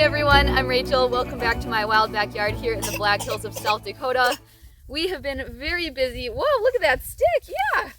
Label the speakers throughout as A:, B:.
A: everyone, I'm Rachel. Welcome back to my wild backyard here in the Black Hills of South Dakota. We have been very busy. Whoa, look at that stick, yeah!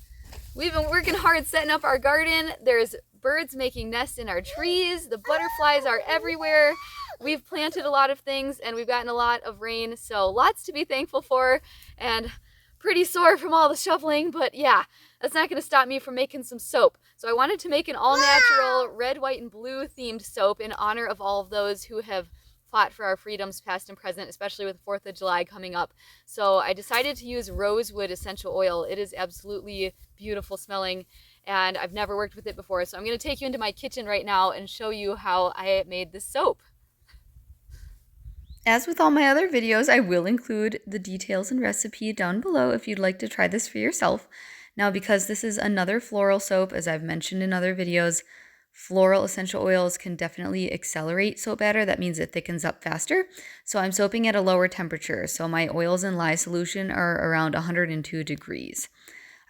A: We've been working hard setting up our garden. There's birds making nests in our trees. The butterflies are everywhere. We've planted a lot of things and we've gotten a lot of rain, so lots to be thankful for and pretty sore from all the shoveling, but yeah, that's not going to stop me from making some soap. So I wanted to make an all-natural red, white, and blue themed soap in honor of all of those who have fought for our freedoms past and present, especially with 4th of July coming up. So I decided to use rosewood essential oil. It is absolutely beautiful smelling and I've never worked with it before. So I'm going to take you into my kitchen right now and show you how I made this soap. As with all my other videos, I will include the details and recipe down below if you'd like to try this for yourself. Now, because this is another floral soap, as I've mentioned in other videos, floral essential oils can definitely accelerate soap batter. That means it thickens up faster. So I'm soaping at a lower temperature. So my oils in lye solution are around 102 degrees.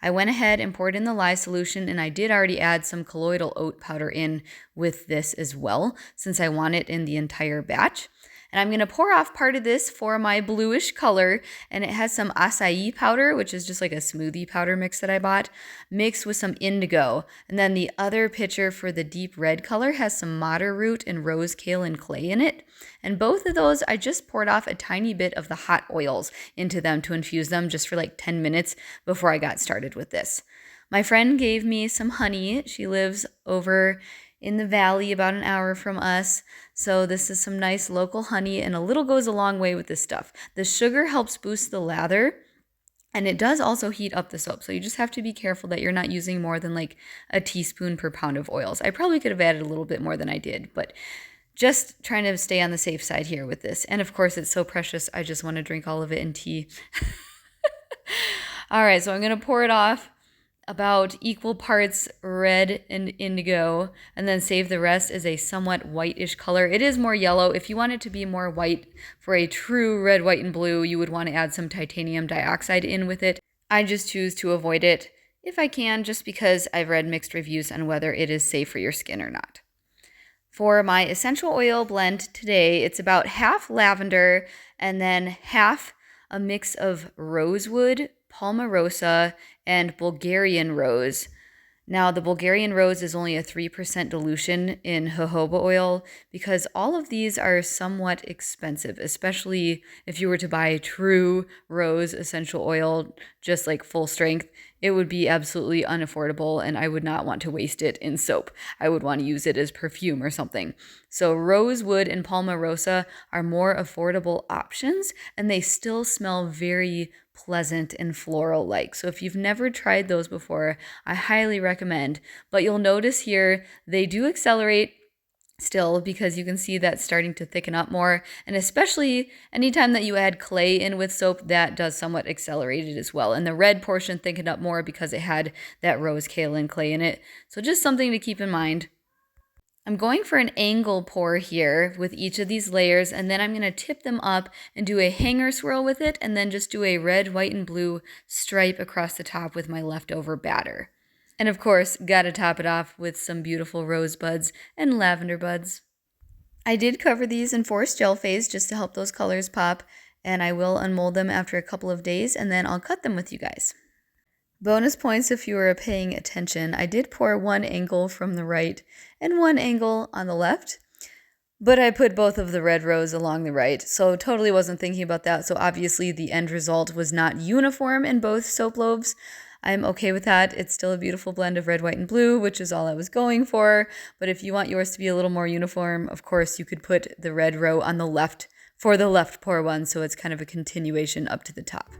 A: I went ahead and poured in the lye solution, and I did already add some colloidal oat powder in with this as well, since I want it in the entire batch. And I'm going to pour off part of this for my bluish color, and it has some acai powder, which is just like a smoothie powder mix that I bought, mixed with some indigo. And then the other pitcher for the deep red color has some madder root and rose kaolin clay in it. And both of those, I just poured off a tiny bit of the hot oils into them to infuse them just for like 10 minutes before I got started with this. My friend gave me some honey. She lives over in the valley about an hour from us. So this is some nice local honey, and a little goes a long way with this stuff. The sugar helps boost the lather, and it does also heat up the soap. So you just have to be careful that you're not using more than like a teaspoon per pound of oils. I probably could have added a little bit more than I did, but just trying to stay on the safe side here with this. And of course, it's so precious, I just want to drink all of it in tea. All right, so I'm going to pour it off about equal parts red and indigo, and then save the rest as a somewhat whitish color. It is more yellow. If you want it to be more white for a true red, white, and blue, you would want to add some titanium dioxide in with it. I just choose to avoid it if I can, just because I've read mixed reviews on whether it is safe for your skin or not. For my essential oil blend today, it's about half lavender and then half a mix of rosewood, palmarosa, and Bulgarian rose. Now, the Bulgarian rose is only a 3% dilution in jojoba oil because all of these are somewhat expensive, especially if you were to buy true rose essential oil, just like full strength. It would be absolutely unaffordable, and I would not want to waste it in soap. I would want to use it as perfume or something. So rosewood and palmarosa are more affordable options, and they still smell very pleasant and floral-like. So if you've never tried those before, I highly recommend. But you'll notice here they do accelerate still, because you can see that starting to thicken up more, and especially anytime that you add clay in with soap, that does somewhat accelerate it as well. And the red portion thickened up more because it had that rose kaolin clay in it. So just something to keep in mind. I'm going for an angle pour here with each of these layers, and then I'm going to tip them up and do a hanger swirl with it, and then just do a red, white, and blue stripe across the top with my leftover batter. And of course, gotta top it off with some beautiful rose buds and lavender buds. I did cover these in forest gel phase just to help those colors pop, and I will unmold them after a couple of days, and then I'll cut them with you guys. Bonus points if you were paying attention. I did pour one angle from the right and one angle on the left, but I put both of the red rose along the right, so totally wasn't thinking about that. So obviously the end result was not uniform in both soap lobes. I'm okay with that. It's still a beautiful blend of red, white, and blue, which is all I was going for. But if you want yours to be a little more uniform, of course, you could put the red row on the left for the left pour one, so it's kind of a continuation up to the top.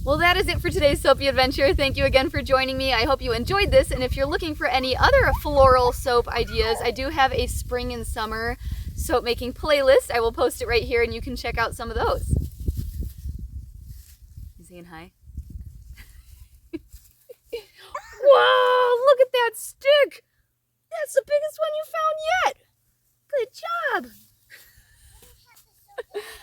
A: Well, that is it for today's soapy adventure. Thank you again for joining me. I hope you enjoyed this, and if you're looking for any other floral soap ideas, I do have a spring and summer soap making playlist. I will post it right here, and you can check out some of those. You saying hi? Whoa, look at that stick! That's the biggest one you found yet! Good job!